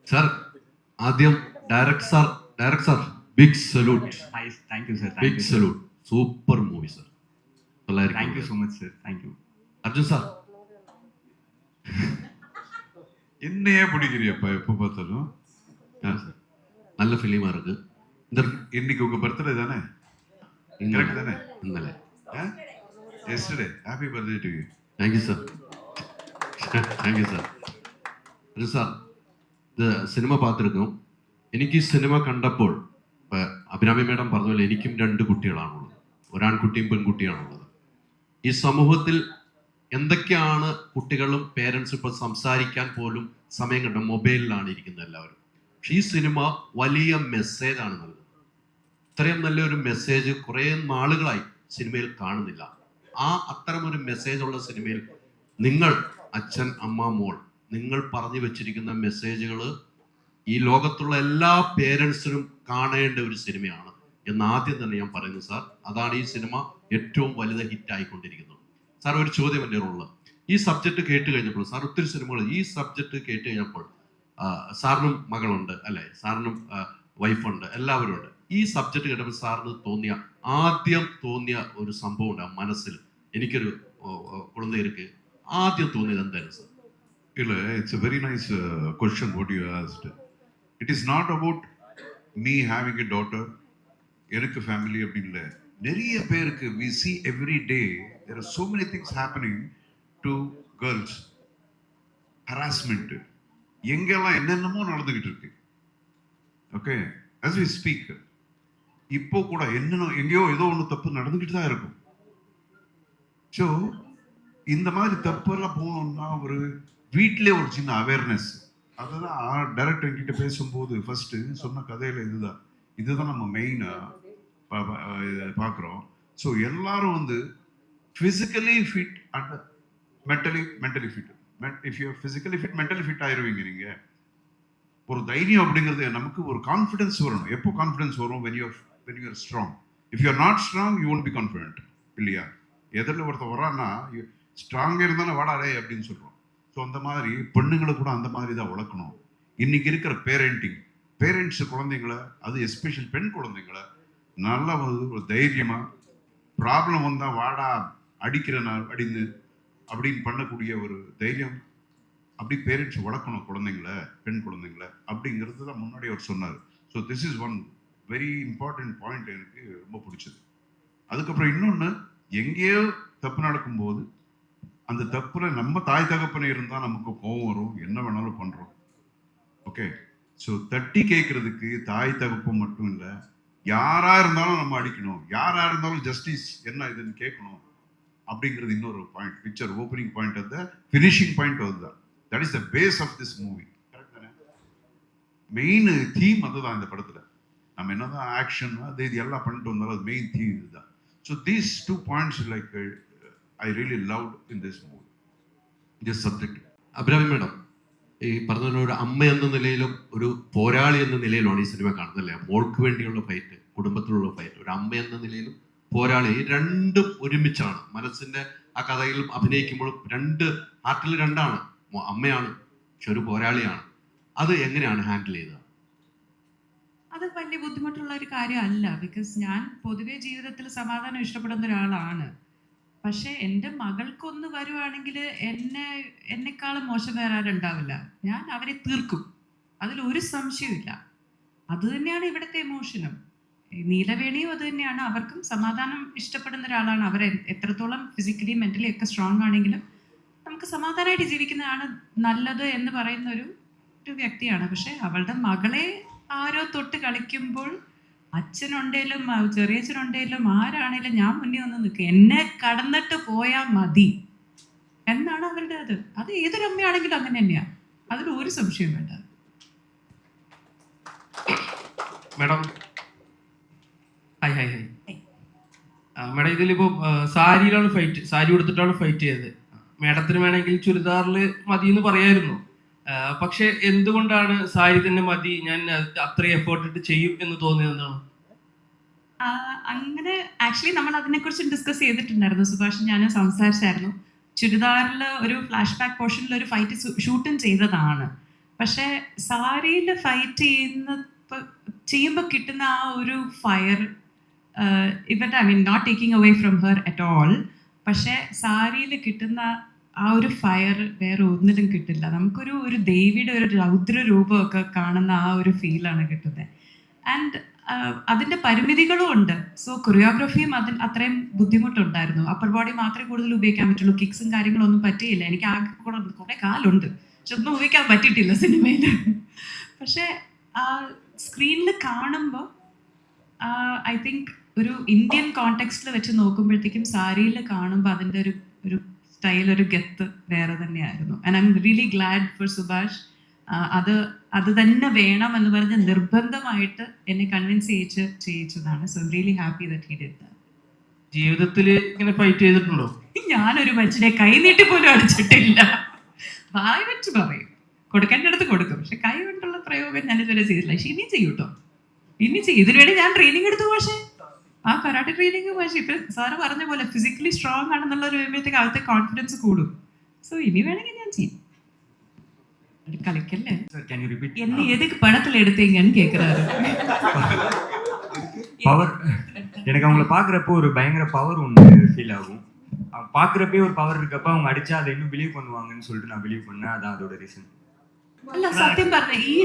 Sir ആദ്യം director sir big salute. Thank you, sir. Big salute. Super movie sir. Thank you so much, sir. Thank you. Arjun sir என்னையே பிடிக்கிறியப்பா எப்போ பார்த்தாலும். நல்ல ஃபிலிமா இருக்கு. இந்த இன்னைக்கு உங்க பர்த்டே தானே? கரெக்ட் தானே? ഇന്നലെ. Yesterday. Happy birthday to you. Thank you sir. Thank you sir. Arjun sir ഇത് സിനിമ பார்த்துருக்கோம். എനിക്ക് ഈ സിനിമ കണ്ടപ്പോൾ അഭിരാമി മേഡം പറഞ്ഞ പോലെ എനിക്കും 2 കുട്ടികളാണുള്ളത്. ഒരാൺകുട്ടിയും പെൺകുട്ടിയാണുള്ളത്. ഈ സമൂഹത്തിൽ എന്തൊക്കെയാണ് കുട്ടികളും പേരൻസും ഇപ്പോൾ സംസാരിക്കാൻ പോലും സമയം കണ്ട മൊബൈലിലാണ് ഇരിക്കുന്നത് എല്ലാവരും. പക്ഷെ ഈ സിനിമ വലിയ മെസ്സേജാണ് നൽകുന്നത്. ഇത്രയും നല്ലൊരു മെസ്സേജ് കുറേ നാളുകളായി സിനിമയിൽ കാണുന്നില്ല. അത്തരമൊരു മെസ്സേജുള്ള സിനിമയിൽ നിങ്ങൾ അച്ഛൻ അമ്മ മോൾ നിങ്ങൾ പറഞ്ഞു വെച്ചിരിക്കുന്ന മെസ്സേജുകൾ ഈ ലോകത്തുള്ള എല്ലാ പേരൻസിനും കാണേണ്ട ഒരു സിനിമയാണ് എന്ന് ആദ്യം തന്നെ ഞാൻ പറയുന്നു സാർ. അതാണ് ഈ സിനിമ ഏറ്റവും വലുത് ഹിറ്റായിക്കൊണ്ടിരിക്കുന്നത്. സാർ ഒരു ചോദ്യം എൻ്റെ ഉള്ളത്, ഈ സബ്ജക്റ്റ് കേട്ട് കഴിഞ്ഞപ്പോൾ സാർ ഒത്തിരി സിനിമകൾ ഈ സബ്ജക്റ്റ് കേട്ട് കഴിഞ്ഞപ്പോൾ സാറിനും മകളുണ്ട് അല്ലെ, സാറിനും വൈഫുണ്ട്, എല്ലാവരും ഉണ്ട്. ഈ സബ്ജക്റ്റ് കേട്ടപ്പോൾ സാറിന് ആദ്യം തോന്നിയ ഒരു സംഭവം ഉണ്ട് മനസ്സിൽ, എനിക്കൊരു കുഴന്തയിருக்கு ആദ്യം തോന്നിയത് എന്തായിരുന്നു സാർ? இல்ல, it's a very nice question what you asked. It is not about me having a daughter, எனக்கு ஃபேமிலி அப்படி இல்லை. நிறைய பேருக்கு we see every day there are so many things happening to girls. harassment எங்கெல்லாம் என்னென்னமோ நடந்துகிட்டு இருக்கு. ஓகே, as we speak இப்போ கூட என்னென்ன எங்கேயோ ஏதோ ஒன்று தப்பு நடந்துகிட்டு தான் இருக்கும். ஸோ இந்த மாதிரி தப்பெல்லாம் போகணும்னா ஒரு வீட்டிலே ஒரு சின்ன அவேர்னஸ். அதுதான் டைரக்டர் என்கிட்ட பேசும்போது ஃபர்ஸ்ட் சொன்ன கதையில இதுதான் நம்ம மெயினாக பார்க்குறோம். ஸோ எல்லாரும் வந்து physically fit and mentally fit. If you physically fit mentally fit ஆயிடுவீங்க நீங்கள். ஒரு தைரியம் அப்படிங்கிறது நமக்கு ஒரு கான்ஃபிடன்ஸ் வரணும். எப்போ கான்ஃபிடன்ஸ் வரும்? when you are strong. if you are not strong you won't be confident. இல்லையா? எதிரில் ஒருத்தர் வரான்னா ஸ்ட்ராங்காக இருந்தாலும் வாடாரே அப்படின்னு சொல்கிறோம். ஸோ அந்த மாதிரி பெண்ணுங்களை கூட அந்த மாதிரி தான் வளர்க்கணும். இன்னைக்கு இருக்கிற பேரண்ட்ஸ் குழந்தைங்கள, அது எஸ்பெஷல் பெண் குழந்தைங்கள நல்லா ஒரு தைரியமாக ப்ராப்ளம் வந்தால் வாடா அடிந்து அப்படின்னு பண்ணக்கூடிய ஒரு தைரியம் அப்படி பேரண்ட்ஸ் வளர்க்கணும் குழந்தைங்கள, பெண் குழந்தைங்கள அப்படிங்கிறது தான் முன்னாடி அவர் சொன்னார். So this is one very important point எனக்கு ரொம்ப பிடிச்சது. அதுக்கப்புறம் இன்னொன்று, எங்கேயோ தப்பு நடக்கும்போது அந்த தப்புல நம்ம தாய் தகப்பனை இருந்தால் நமக்கு கோவம் வரும், என்ன வேணாலும் பண்ணுறோம். ஓகே, ஸோ தட்டி கேட்கறதுக்கு தாய் தகப்பு மட்டும் இல்லை, யாரா இருந்தாலும் நம்ம அடிக்கணும், யாரா இருந்தாலும் ஜஸ்டிஸ் என்ன இதுன்னு கேட்கணும் அப்படிங்கிறது இன்னொரு பாயிண்ட். பிக்சர் ஓப்பனிங் பாயிண்ட் அந்த ஃபினிஷிங் பாயிண்ட் அதுதான். That is the base of this movie. Correct தானே? மெயின் தீம் அதுதான் இந்த படத்தில். நம்ம என்னதான் ஆக்ஷன் அது இது எல்லாம் பண்ணிட்டு வந்தாலும் அது மெயின் தீம் இதுதான். So these 2 points like I really loved in this movie, this subject. Abhirami madam ഈ പറഞ്ഞ ഒരു അമ്മ എന്ന നിലയിലും ഒരു പോരാളി എന്ന നിലയിലുമാണ് ഈ സിനിമ കാണുന്നത് അല്ലേ? മോൾക്ക് വേണ്ടിയുള്ള ഫൈറ്റ്, കുടുംബത്തിലുള്ള ഫൈറ്റ്, ഒരു അമ്മ എന്ന നിലയിലും പോരാളി, ഈ രണ്ടും ഒരുമിച്ചാണ് മനസ്സിന്റെ ആ കഥയിലും അഭിനയിക്കുമ്പോഴും. ഹാർട്ടിൽ രണ്ടാണ്, അമ്മയാണ് പക്ഷെ ഒരു പോരാളിയാണ്. അത് എങ്ങനെയാണ് ഹാൻഡിൽ ചെയ്തത്? അത് വലിയ ബുദ്ധിമുട്ടുള്ള ഒരു കാര്യമല്ല. ബിക്കോസ് ഞാൻ പൊതുവെ ജീവിതത്തിൽ സമാധാനം ഇഷ്ടപ്പെടുന്ന ഒരാളാണ്. പക്ഷെ എൻ്റെ മകൾക്കൊന്ന് വരുവാണെങ്കിൽ എന്നെക്കാളും മോശം വേറെ ആരുണ്ടാവില്ല. ഞാൻ അവരെ തീർക്കും, അതിലൊരു സംശയമില്ല. അത് തന്നെയാണ് ഇവിടുത്തെ ഇമോഷനും. നീലവേണിയും അത് തന്നെയാണ്. അവർക്കും സമാധാനം ഇഷ്ടപ്പെടുന്ന ഒരാളാണ്. അവർ എത്രത്തോളം ഫിസിക്കലി മെൻ്റലി ഒക്കെ സ്ട്രോങ് ആണെങ്കിലും നമുക്ക് സമാധാനമായിട്ട് ജീവിക്കുന്നതാണ് നല്ലത് എന്ന് പറയുന്ന ഒരു വ്യക്തിയാണ്. പക്ഷെ അവളുടെ മകളെ ആരോ തൊട്ട് കളിക്കുമ്പോൾ അച്ഛനുണ്ടേലും ചെറിയച്ഛനുണ്ടേലും ആരാണേലും ഞാൻ മുന്നേ വന്ന് നിൽക്കുക, എന്നെ കടന്നിട്ട് പോയാൽ മതി എന്നാണ് അവരുടെ അത് ഏതൊരു അമ്മയാണെങ്കിലും അങ്ങനെ തന്നെയാണ്. അതിൽ ഒരു സംശയം വേണ്ട. മാഡം ഹായ് മാഡം, ഇതിലിപ്പോൾ സാരി കൊടുത്തിട്ടാണ് ഫൈറ്റ് ചെയ്തത്. മാഡത്തിന് വേണമെങ്കിൽ ചുരിദാറിൽ മതി എന്ന് പറയായിരുന്നു. പക്ഷെ എന്തുകൊണ്ടാണ് സാരി തന്നെ മതി, ഞാൻ അത്രയും എഫേർട്ട് ഇട്ട് ചെയ്യും എന്ന് തോന്നിയതെന്നാണ്? അങ്ങനെ ആക്ച്വലി നമ്മൾ അതിനെക്കുറിച്ച് ഡിസ്കസ് ചെയ്തിട്ടുണ്ടായിരുന്നു. സുഭാഷ് ഞാൻ സംസാരിച്ചായിരുന്നു. ചുരിദാറിൽ ഒരു ഫ്ലാഷ് ബാക്ക് പോർഷനിൽ ഒരു ഫൈറ്റ് ഷൂട്ടും ചെയ്തതാണ്. പക്ഷെ സാരിയിൽ ഫൈറ്റ് ചെയ്യുമ്പോൾ കിട്ടുന്ന ആ ഒരു fire, even I mean not taking away from her at all, പക്ഷെ സാരിയിൽ കിട്ടുന്ന ആ ഒരു ഫയർ വേറെ ഒന്നിലും കിട്ടില്ല. നമുക്കൊരു ദേവിയുടെ ഒരു രൗദ്ര രൂപമൊക്കെ കാണുന്ന ആ ഒരു ഫീലാണ് കിട്ടുന്നത്. ആൻഡ് അതിൻ്റെ പരിമിതികളും ഉണ്ട്. സോ കൊറിയോഗ്രാഫിയും അത്രയും ബുദ്ധിമുട്ടുണ്ടായിരുന്നു. അപ്പർ ബോഡി മാത്രമേ കൂടുതൽ ഉപയോഗിക്കാൻ പറ്റുള്ളൂ. കിക്സും കാര്യങ്ങളൊന്നും പറ്റിയില്ല. എനിക്ക് ആകെ കുറേ കാലുണ്ട്, പക്ഷെ ഒന്നും ഉപയോഗിക്കാൻ പറ്റിയിട്ടില്ല സിനിമയിൽ. പക്ഷെ ആ സ്ക്രീനിൽ കാണുമ്പോൾ ഐ തിങ്ക് ഒരു ഇന്ത്യൻ കോണ്ടെക്സ്റ്റിൽ വെച്ച് നോക്കുമ്പോഴത്തേക്കും സാരിയിൽ കാണുമ്പോൾ അതിൻ്റെ ഒരു സ്റ്റൈൽ, ഒരു ഗെത്ത് വേറെ തന്നെയായിരുന്നു. And I'm really glad for Subhash. അത് തന്നെ വേണം എന്ന് പറഞ്ഞ് നിർബന്ധമായിട്ട് എന്നെ കൺവിൻസ് ചെയ്യിച്ചതാണ്. So I'm really happy that he did that. ജീവിതത്തിൽ ഇങ്ങനെ ഫൈറ്റ് ചെയ്തിട്ടുണ്ടോ? ഞാനൊരു മനുഷ്യനെ കൈ നീട്ടി പോലും അടിച്ചിട്ടില്ല. വായി വെച്ച് പറയും, കൊടുക്കേണ്ട അടുത്ത് കൊടുക്കും, പക്ഷെ കൈ കൊണ്ടുള്ള പ്രയോഗം ഞാൻ ഇതുവരെ ചെയ്തിട്ടില്ല. പക്ഷെ ഇനി ചെയ്യൂട്ടോ, ഇനി ചെയ്യും. ഇതിനുവേണ്ടി ഞാൻ ട്രെയിനിങ് എടുത്തു. പക്ഷേ ആ കരാട്ടെ ട്രെയിനിങ്, പക്ഷേ ഇപ്പൊ സാറ് പറഞ്ഞ പോലെ ഫിസിക്കലി സ്ട്രോങ് ആണെന്നുള്ള ഒരു വരുമ്പോഴത്തേക്ക് അകത്തെ കോൺഫിഡൻസ് കൂടും. സോ ഇനി വേണമെങ്കിൽ ഞാൻ ചെയ്യും. കളിക്കല്ലേ என்ன எதுக்கு படத்துல எடுத்தீங்கன்னு கேக்குறாரு. பவர் எனக்கு அவங்கள பாக்குறப்போ ஒரு பயங்கர பவர் ஒன்று ஃபீல் ஆகும். பாக்குறப்பே ஒரு பவர் இருக்கப்ப அவங்க அடிச்சா அதை இன்னும் பிலீவ் பண்ணுவாங்கன்னு சொல்லிட்டு நான் பிலீவ் பண்ணேன். அதான் அதோட ரீசன். அல்ல சத்தியம் പറഞ്ഞ ഈ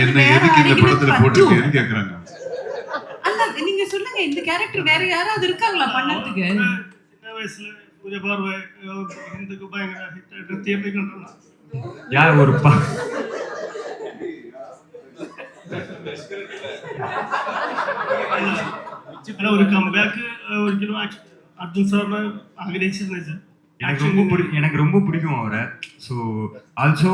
என்ன எதுக்கு இந்த படத்துல போட்டுருக்கேன்னு கேக்குறாங்க. அல்ல நீங்க சொல்லுங்க, இந்த கேரக்டர் வேற யாராவது இருக்காங்களா பண்ணதுக்கு? சின்ன வயசுல பூஜை பார்வை இந்துக்கு பயங்கர ஹிட் ஆயிட்டு தியேட்டர் கண்டோம். யார் ஒரு ഒരു കംബാക്ക് ഒരിക്കലും അർജുൻ സാറിന് ആഗ്രഹിച്ചിരുന്നു. எனக்கு ரொம்ப பிடிக்கும் அவரை. ஸோ ஆல்சோ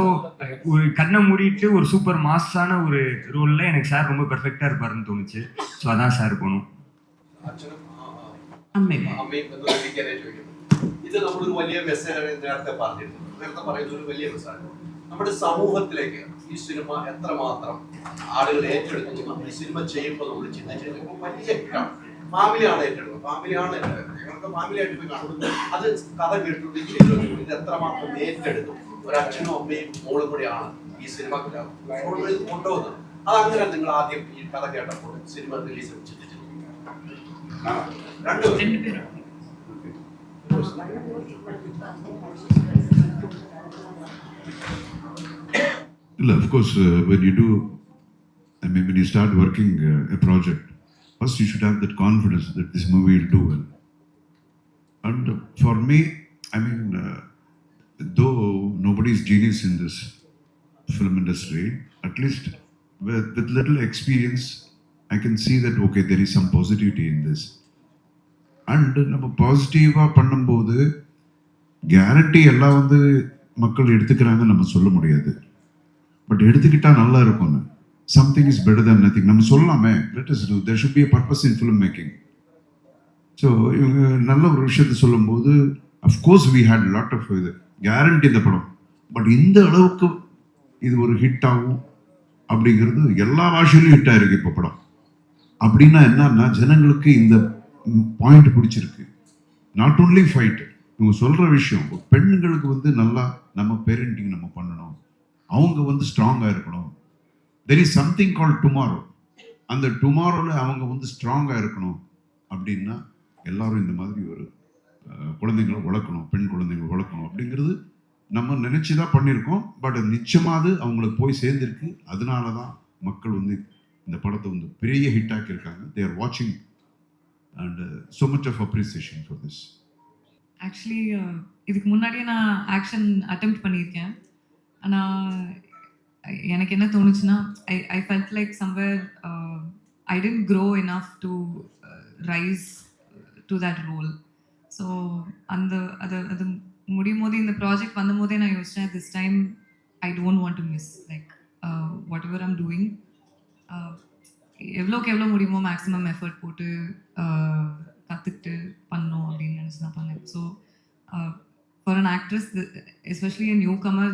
ஒரு கண்ணை மூடிட்டு ஒரு சூப்பர் மாஸான ஒரு ரோலில் எனக்கு சார் ரொம்ப பெர்ஃபெக்டாக இருப்பாருன்னு தோணுச்சு. ஸோ அதான் சார் போகணும். ഇത് നമ്മളൊരു വലിയ മെസ്സേജ് നേരത്തെ പറഞ്ഞിരുന്നു. നേരത്തെ പറയുന്ന ഒരു വലിയ മെസ്സേജ് നമ്മുടെ സമൂഹത്തിലേക്ക് ഈ സിനിമ എത്രമാത്രം ആളുകൾ ഏറ്റെടുക്കുന്നു. ഈ സിനിമ ചെയ്യുമ്പോൾ നമ്മൾ ചിന്തിച്ചിരുന്നു വലിയ ഫാമിലിയാണ് ഏറ്റെടുക്കുന്നത്. ഞങ്ങൾക്ക് ഫാമിലി ആയിട്ട് പോയി കാണുന്നത്. അത് കഥ കേട്ടിട്ട് ഇത് എത്രമാത്രം ഏറ്റെടുക്കും. ഒരച്ഛനും അമ്മയും മോളും കൂടിയാണ് ഈ സിനിമ കൊണ്ടുപോകുന്നത്. അതങ്ങനെ നിങ്ങൾ ആദ്യം ഈ കഥ കേട്ടപ്പോൾ സിനിമ റിലീസ് ചിന്തിച്ചിരുന്നു? രണ്ടുപേരും Of course, when you do, I mean, when you start working a project, first you should have that confidence that this movie will do well. And for me, I mean, though nobody is genius in this film industry, at least with little experience, I can see that, okay, there is some positivity in this. And நம்ம பாசிட்டிவாக பண்ணும்போது guarantee எல்லாம் வந்து மக்கள் எடுத்துக்கிறாங்கன்னு நம்ம சொல்ல முடியாது. But எடுத்துக்கிட்டால் நல்லா இருக்கும்னு. Something is better than nothing நம்ம சொல்லலாமே. Let us do. There should be a purpose in film making. So இவங்க நல்ல ஒரு விஷயத்த சொல்லும்போது of course we had lot of இது கேரண்டி இந்த படம். பட் இந்த அளவுக்கு இது ஒரு ஹிட் ஆகும் அப்படிங்கிறது எல்லா பாஷையிலும் ஹிட் ஆயிருக்கு இப்போ படம். அப்படின்னா என்னன்னா ஜனங்களுக்கு இந்த பாயிண்ட் பிடிச்சிருக்கு. நாட் ஓன்லி ஃபைட், இவங்க சொல்ற விஷயம் பெண்களுக்கு வந்து நல்லா நம்ம பேரண்டிங் நம்ம பண்ணணும், அவங்க வந்து ஸ்ட்ராங்காக இருக்கணும். There is something call tomorrow. அந்த டுமாரோவில் அவங்க வந்து ஸ்ட்ராங்காக இருக்கணும் அப்படின்னா எல்லாரும் இந்த மாதிரி ஒரு குழந்தைங்களை வளர்க்கணும், பெண் குழந்தைங்களை வளர்க்கணும் அப்படிங்கிறது நம்ம நினச்சி தான் பண்ணியிருக்கோம். பட் நிச்சயமாக அது அவங்களுக்கு போய் சேர்ந்துருக்கு. அதனால தான் மக்கள் வந்து இந்த படத்தை வந்து பெரிய ஹிட் ஆக்கியிருக்காங்க. தே ஆர் வாட்சிங் and so much of appreciation for this. Actually இதுக்கு முன்னாடியே நான் ஆக்ஷன் அட்டெம்ப்ட் பண்ணியிருக்கேன். ஆனால் எனக்கு என்ன தோணுச்சுன்னா I felt like somewhere I didn't grow enough to rise to that role. So அது முடியும் போது இந்த ப்ராஜெக்ட் வந்த போதே நான் யோசிச்சேன், this time I don't want to miss like whatever I'm doing. எவ்வளோக்கு எவ்வளோ முடியுமோ மேக்ஸிமம் எஃபர்ட் போட்டு கற்றுக்கிட்டு பண்ணோம் அப்படின்னு நினச்சி தான் பண்ணேன். So for an actress, especially a newcomer,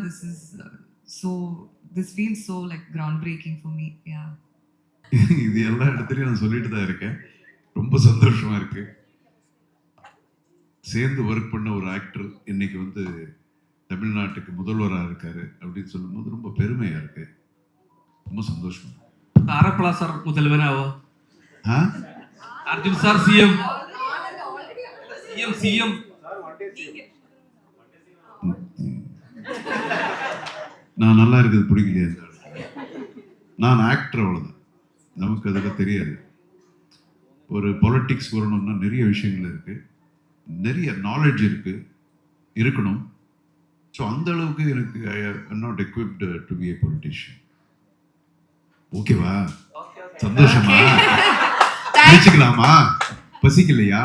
this feels so like groundbreaking for me. Yeah. இது எல்லா இடத்துலையும் நான் சொல்லிட்டு தான் இருக்கேன். ரொம்ப சந்தோஷமா இருக்கு. சேர்ந்து ஒர்க் பண்ண ஒரு ஆக்டர் இன்னைக்கு வந்து தமிழ்நாட்டுக்கு முதல்வராக இருக்காரு அப்படின்னு சொல்லும்போது ரொம்ப பெருமையாக இருக்கு, ரொம்ப சந்தோஷம். സാറെപ്പോഴാ സാർ മുതൽവനാവോ? ஆ അർജുൻ സാർ സിഎം സിഎം நான் நல்லா இருக்குது பிடிக்கலையே இந்த ஆளு. நான் ஆக்டர், அவ்வளோதான். நமக்கு அதில் தெரியாது. ஒரு பொலிட்டிக்ஸ் வரணும்னா நிறைய விஷயங்கள் இருக்கு, நிறைய நாலேஜ் இருக்கணும். ஸோ அந்த அளவுக்கு எனக்கு I am not equipped to be a politician. ஓகேவா? சந்தோஷமா? பேசிக்கலாமா? பசிக்கலையா?